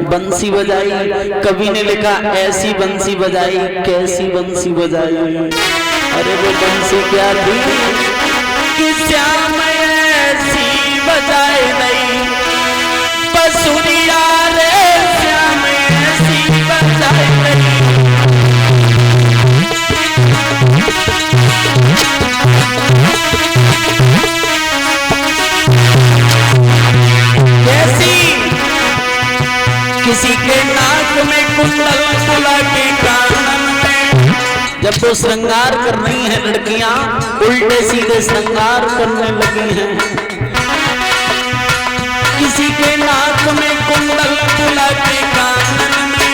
बंसी बजाई, कवि ने लिखा ऐसी बंसी बजाई कैसी बंसी बजाई। अरे वो बंसी क्या थी कि श्याम ऐसी बजाए नहीं बंसुरिया रे, श्याम ऐसी बजाए नहीं। किसी के नाक में कुंडल फुला के कानन में, जब तो श्रृंगार कर रही हैं लड़कियां उल्टे सीधे श्रृंगार करने लगी हैं। किसी के नाक में कुंडल फुला के कानन में,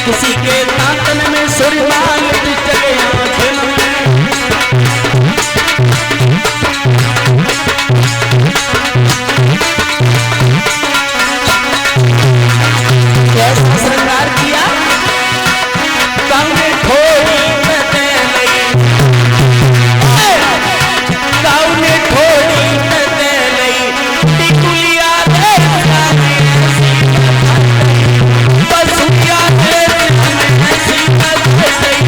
किसी के नाकन में सुरमाल चले आंखों में। श्रृंगार किया काउने ठोड़ी नदे लई, काउने ठोड़ी नदे लई टिकुलिया रे बंसुरिया रे ऐसी बजाई।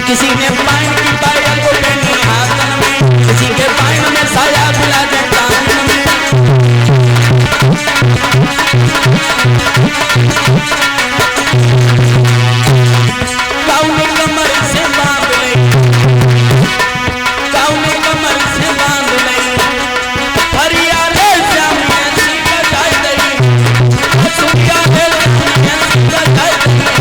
किसी ने पाइन की पायल को पहनी हाथन में, किसी के पाइन में साया बुला दे कानन में। काउने कमर से बांध लई, काउने कमर से बांध लई फरिया रे श्याम ऐसी बजाई दई, बंसुरिया रे ऐसी बजाई दई।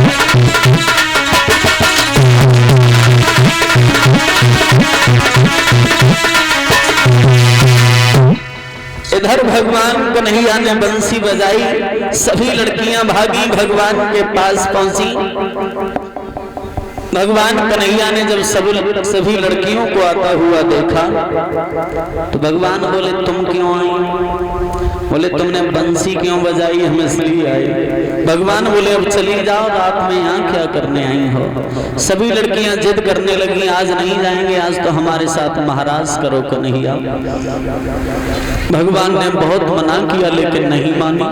इधर भगवान कन्हैया ने बंसी बजाई, सभी लड़कियां भागी भगवान के पास पहुंची। भगवान कन्हैया ने जब सभी लड़कियों को आता हुआ देखा तो भगवान बोले तुम क्यों आई? बोले तुमने बंसी क्यों बजाई? हम इसलिए आए। भगवान बोले अब चली जाओ, रात में यहाँ क्या करने आई हो? सभी लड़कियां जिद करने लगी आज नहीं जाएंगे, आज तो हमारे साथ महाराज करो कन्हैया। भगवान ने बहुत मना किया लेकिन नहीं मानी।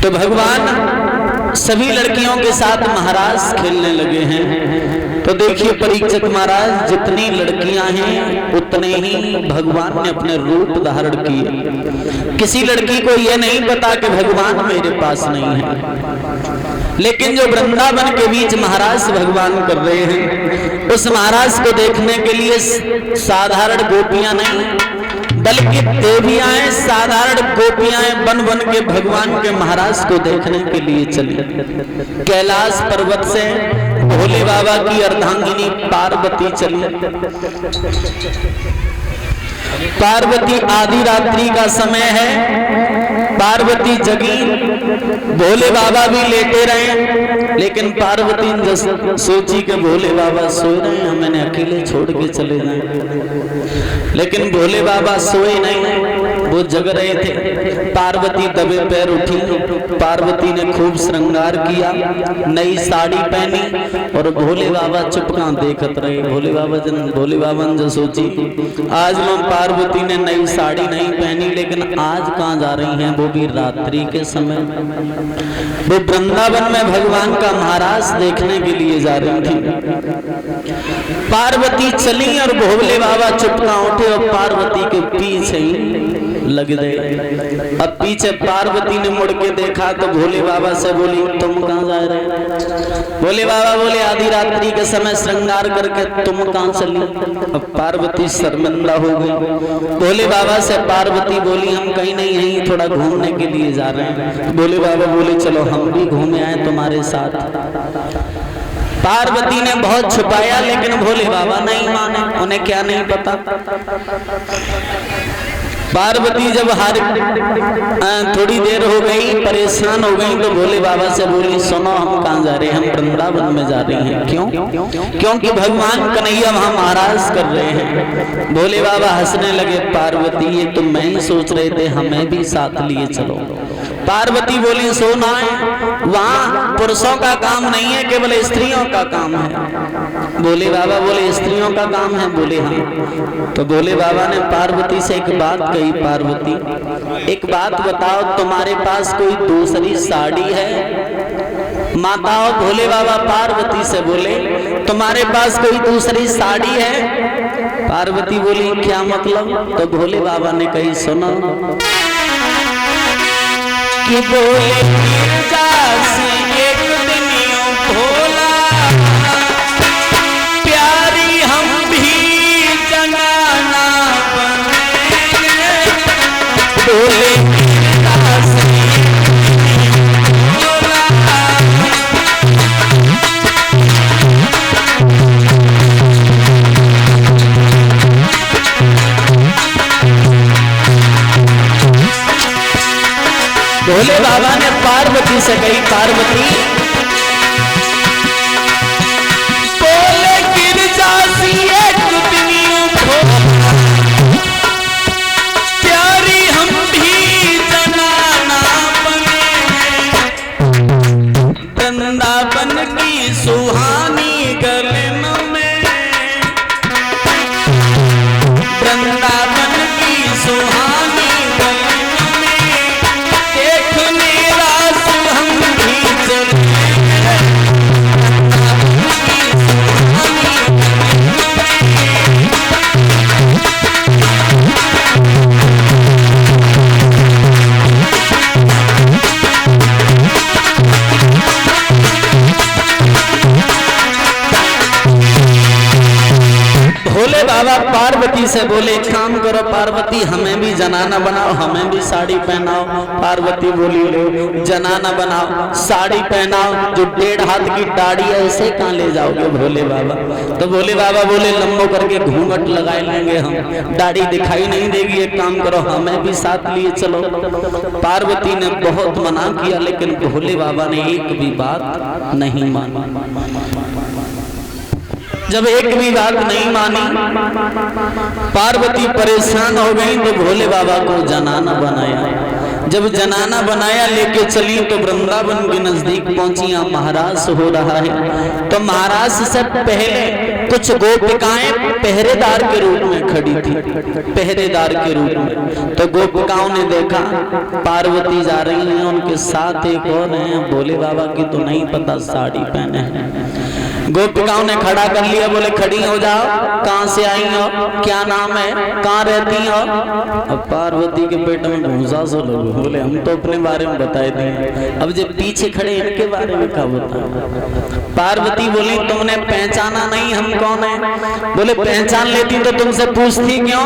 तो भगवान सभी लड़कियों के साथ महाराज खेलने लगे हैं। तो देखिए परीक्षित महाराज जितनी लड़कियां हैं उतने ही भगवान ने अपने रूप धारण किए। किसी लड़की को यह नहीं पता कि भगवान मेरे पास नहीं है, लेकिन जो वृंदावन के बीच महाराज भगवान कर रहे हैं उस महाराज को देखने के लिए साधारण गोपियां नहीं बल्कि देवियां साधारण गोपियां बन बन के भगवान के महाराज को देखने के लिए चली। कैलाश पर्वत से भोले बाबा की अर्धांगिनी पार्वती चली। पार्वती आधी रात्रि का समय है, पार्वती जगी, भोले बाबा भी लेटे रहे, लेकिन पार्वती ने सोची कि भोले बाबा सो रहे हैं, मैंने अकेले छोड़ के चले जाए। लेकिन भोले बाबा सोए नहीं, वो जग रहे थे। पार्वती दबे पैर उठी, पार्वती ने खूब श्रृंगार किया, नई साड़ी पहनी और भोले बाबा चुपका देखत रहे। भोले बाबा ने जो सोची आज मैं पार्वती ने नई साड़ी नहीं पहनी, लेकिन आज कहाँ जा रही हैं? वो भी रात्रि के समय। वो वृंदावन में भगवान का महाराज देखने के लिए जा रही थी। पार्वती चली और भोले बाबा चुपका उठे और पार्वती के पीछे ही लग गए। अब पीछे पार्वती ने मुड़ के देखा तो भोले बाबा से बोली तुम कहाँ जा रहे? भोले बाबा बोले आधी रात्रि के समय श्रृंगार करके तुम कहाँ चली? अब पार्वती शर्मिंदा हो गई। भोले बाबा से पार्वती बोली हम कहीं नहीं, यहीं थोड़ा घूमने के लिए जा रहे हैं। भोले बाबा बोले चलो हम भी घूमे आए तुम्हारे साथ। पार्वती ने बहुत छुपाया लेकिन भोले बाबा नहीं माने, उन्हें क्या नहीं पता। पार्वती जब थोड़ी देर हो गई, परेशान हो गई, तो भोले बाबा से बोली सुनो हम कहाँ जा रहे हैं? हम वृंदावन में जा रहे हैं। क्यों? क्योंकि भगवान कन्हैया वहां महाराज कर रहे हैं। भोले बाबा हंसने लगे, पार्वती ये तुम मैं ही सोच रहे थे, हमें भी साथ लिए चलो। पार्वती बोली सोना है, वहां पुरुषों का काम नहीं है, केवल स्त्रियों का काम है। भोले बाबा बोले स्त्रियों का काम है? बोले हाँ। तो भोले बाबा ने पार्वती से एक बात कही, पार्वती एक बात बताओ, तुम्हारे पास कोई दूसरी साड़ी है? माताओं भोले बाबा पार्वती से बोले तुम्हारे पास कोई दूसरी साड़ी है? पार्वती बोली क्या मतलब? तो भोले बाबा ने कही सुनो कि बोले एक दिन यूं भोला प्यारी हम भी जनाना बनेंगे। बोले भोले बाबा ने पार्वती से कही पार्वती बोले गिरजासी एक दिन यूं भोला प्यारी हम भी जनाना बनेंगे। वृंदावन की सुहानी गलन में, वृंदावन की सुहानी भोले बाबा पार्वती से बोले काम करो पार्वती हमें भी जनाना बनाओ, हमें भी साड़ी पहनाओ। पार्वती बोली लो जनाना बनाओ, साड़ी पहनाओ, जो 1.5 हाथ की दाढ़ी है उसे कहाँ ले जाओगे भोले बाबा? तो भोले बाबा बोले लंबो करके घूंघट लगाए लेंगे हम, दाढ़ी दिखाई नहीं देगी, एक काम करो हमें भी साथ लिए चलो। पार्वती ने बहुत मना किया लेकिन भोले बाबा ने एक भी बात नहीं मानी। जब एक भी बात नहीं मानी पार्वती परेशान हो गई तो भोले बाबा को जनाना बनाया। जब जनाना बनाया लेके चली तो वृंदावन के नजदीक पहुंची, यहाँ महाराज हो रहा है। तो महाराज से पहले कुछ गोपिकाएं पहरेदार के रूप में खड़ी थी, पहरेदार के रूप में। तो गोपिकाओं ने देखा पार्वती जा रही है, उनके साथ एक और है, भोले बाबा की तो नहीं पता साड़ी पहने हैं। गोपिकाओं ने खड़ा कर लिया, बोले खड़ी हो जाओ, कहां से आई हो, क्या नाम है, कहां रहती हो? अब पार्वती के पेट में घूंसा सो लोग, बोले हम तो अपने बारे में बताए थे, अब जब पीछे खड़े इनके बारे में क्या बता? पार्वती बोली तुमने पहचाना नहीं हम कौन है? बोले पहचान लेती तो तुमसे पूछती क्यों?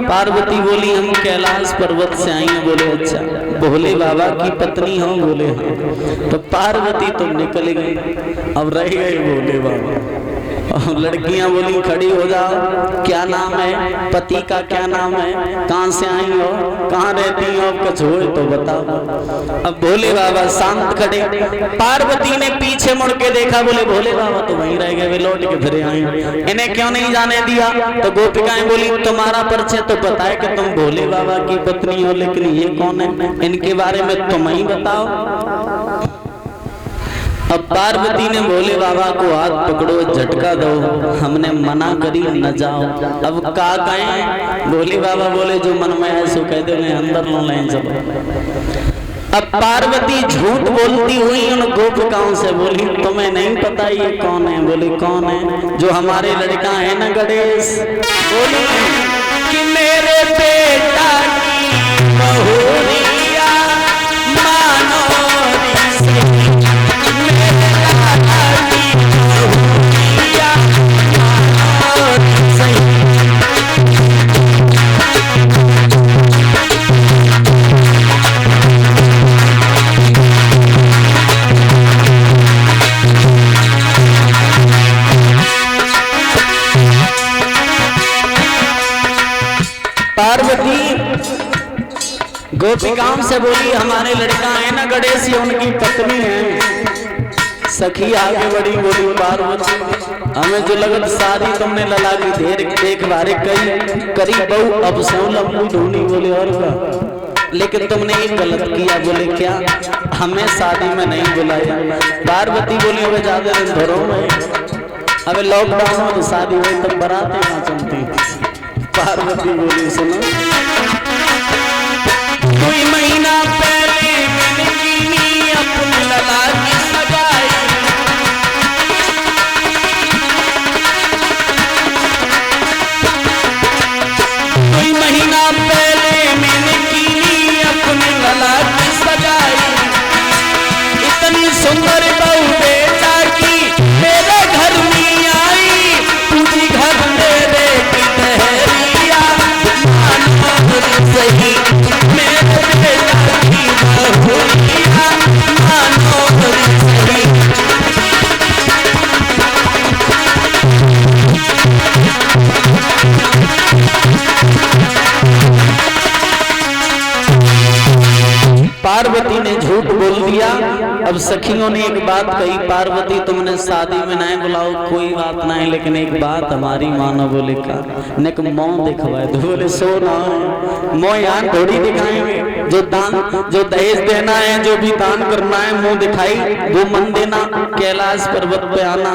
पार्वती बोली हम कैलाश पर्वत से आई हैं। बोले अच्छा, भोले बाबा की पत्नी हो? बोले हाँ। तो पार्वती तुम निकल गई, अब रह गए भोले बाबा। और लड़कियां बोली खड़ी हो जाओ, क्या नाम है, पति का क्या नाम है, कहां से आई हो, कहां रहती हो, कुछ हो तो बताओ। अब भोले बाबा शांत खड़े। पार्वती ने पीछे मुड़ के देखा, बोले भोले बाबा तो वहीं रह गए, वे लौट के फिर आए, इन्हें क्यों नहीं जाने दिया? तो गोपिकाएं बोली तुम्हारा परिचय तो पता है कि तुम भोले बाबा की पत्नी हो, लेकिन ये कौन है, इनके बारे में तुम ही बताओ। अब पार्वती ने भोले बाबा को हाथ पकड़ो, झटका दो, हमने मना करी न जाओ। अब का कहें? भोले बाबा बोले जो मन में है सो कह दो, अंदर लो लाइन चलो। अब पार्वती झूठ बोलती हुई उन गोपिकाओं से बोली तुम्हें नहीं पता ये कौन है? बोली कौन है? जो हमारे लड़का है ना गणेश, बोली कि मेरे बेटा की बहुरिया मानो गोपिकाओं से बोली हमारे लड़का है ना गणेश, ये उनकी पत्नी है। सखी आगे बढ़ी, बोली पार्वती हमें जो लगत शादी तुमने लला की देख बारे कई करी बहु अब सौ लंबू ढूंढी। बोले और का लेकिन तुमने एक गलत किया। बोले क्या? हमें शादी में नहीं बुलाया। पार्वती बोली अबे ज्यादा दिन धरो में, अबे लॉकडाउन में तो शादी हुई तब बारातें कहाँ चलती। पार्वती बोली सुनो, 2 महीना पहले मैंने की अपने लला की सगाई, 2 महीना पहले मैंने की अपने लला की सगाई। इतनी सुंदर बहू बेटा की मेरे घर में आई, तुझी घर मेरे की ठहरिया मानो सही, मेरे बेटा की बहुरिया मानो सही। पार्वती ने झूठ बोल दिया। अब सखियों ने एक बात कही, पार्वती तुमने शादी में नहीं बुलाओ कोई बात नहीं, लेकिन एक बात हमारी मानो। बोले का नेक मुंह दिखवाए। तो बोले सो ना मुंह यहाँ थोड़ी दिखाएंगे, जो दान जो दहेज देना है, जो भी दान करना है मुंह दिखाई वो मन देना, कैलाश पर्वत पे आना।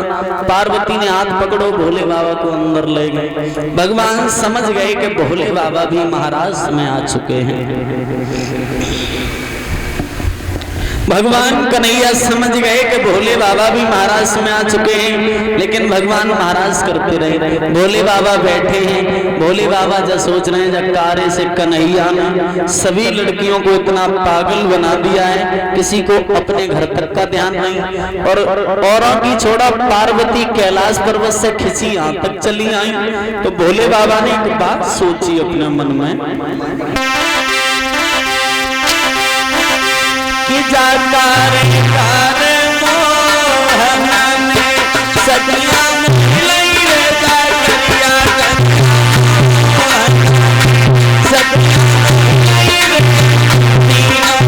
पार्वती ने हाथ पकड़ो, भोले बाबा को अंदर ले गए। भगवान समझ गए कि भोले बाबा भी महाराज में आ चुके हैं। भगवान कन्हैया समझ गए कि भोले बाबा भी महाराज में आ चुके हैं, लेकिन भगवान महाराज करते रहे। भोले बाबा बैठे हैं। भोले बाबा जब सोच रहे हैं, जब कार्य से कन्हैया ने सभी लड़कियों को इतना पागल बना दिया है, किसी को अपने घर तक का ध्यान नहीं, और औरों की छोड़ा पार्वती कैलाश पर्वत से खिंची यहाँ तक चली आई। तो भोले बाबा ने एक बात सोची अपने मन में कि जाकर कार मोहन में सदियां मिलई रे जाकरिया सदियां मिलई रे तीनों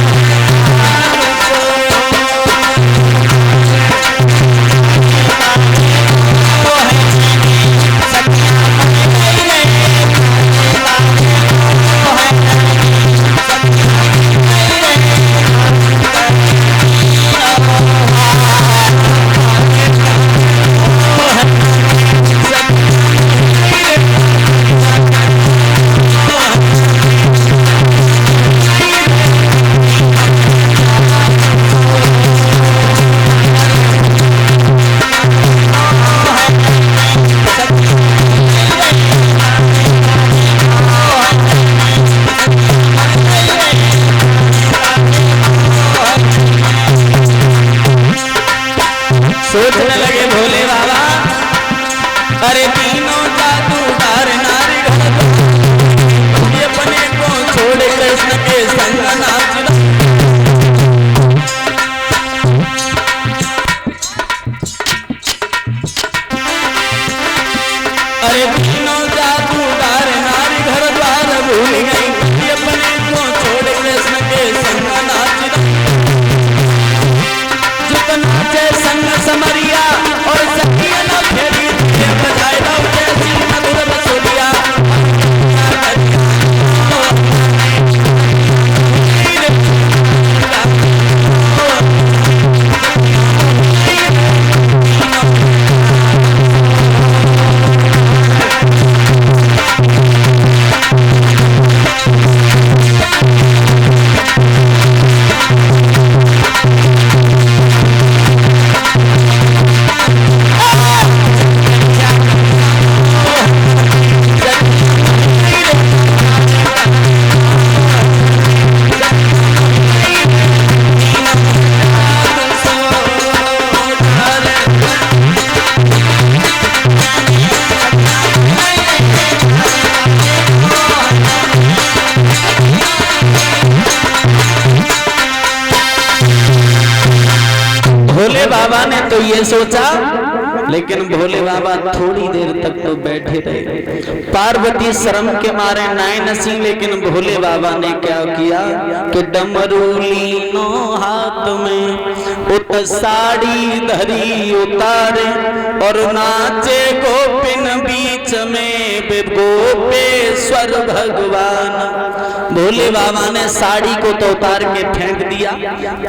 सोचने लगे भोले बाबा, अरे तीनों जादूगार नारी ये अपने को छोड़ कृष्ण के संग नाचना। अरे तीनों जादूगार नारी घर द्वार भूल गई, ये अपने को छोड़ कृष्ण के संग नाचना। नाचे संग समरिया और सखिया न फेरी बजाए लो कैसी मधुर बसुरिया। भोले बाबा ने तो ये सोचा, लेकिन भोले बाबा थोड़ी देर तक तो बैठे रहे। पार्वती शर्म के मारे नाय नसी, लेकिन भोले बाबा ने क्या किया कि डमरू लीनो हाथ में उत साड़ी धरी उतारे और नाचे गोपिन बीच में गोपेश्वर भगवान। भोले बाबा ने साड़ी को तो उतार के फेंक दिया,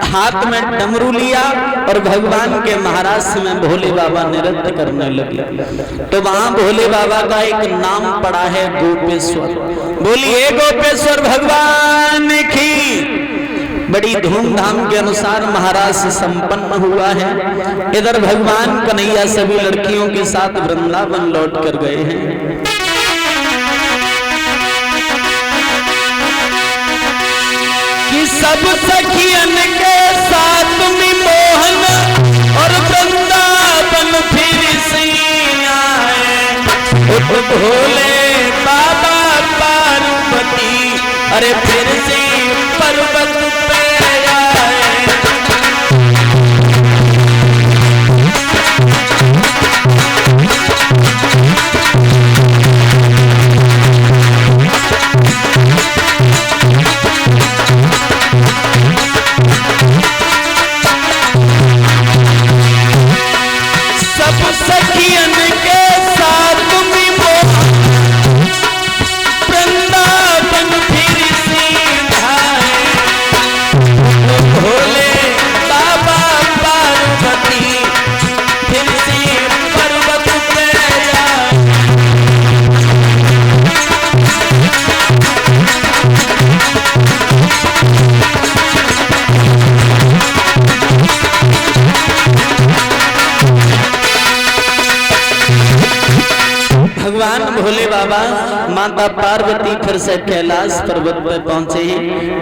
हाथ में डमरू लिया और भगवान के महाराष्ट्र में भोले बाबा नृत्य करने लगे। तो वहां भोले बाबा का एक नाम पड़ा है गोपेश्वर। बोलिए गोपेश्वर भगवान की। बड़ी धूमधाम के अनुसार महाराष्ट्र संपन्न हुआ है। इधर भगवान कन्हैया सभी लड़कियों के साथ वृंदावन लौट कर गए हैं। कि सब सखियन के साथ में मोहन और वृंदावन फिर से आए। भोले बाबा पार्वती अरे फिर से पर्वत पे आए। सब सखियन के साथ में वृंदावन फिर से आए। भोले बाबा पार्वती फिर से पर्वत पे आए। भगवान भोले बाबा माता पार्वती फिर से कैलाश पर्वत पर पहुंचे हैं।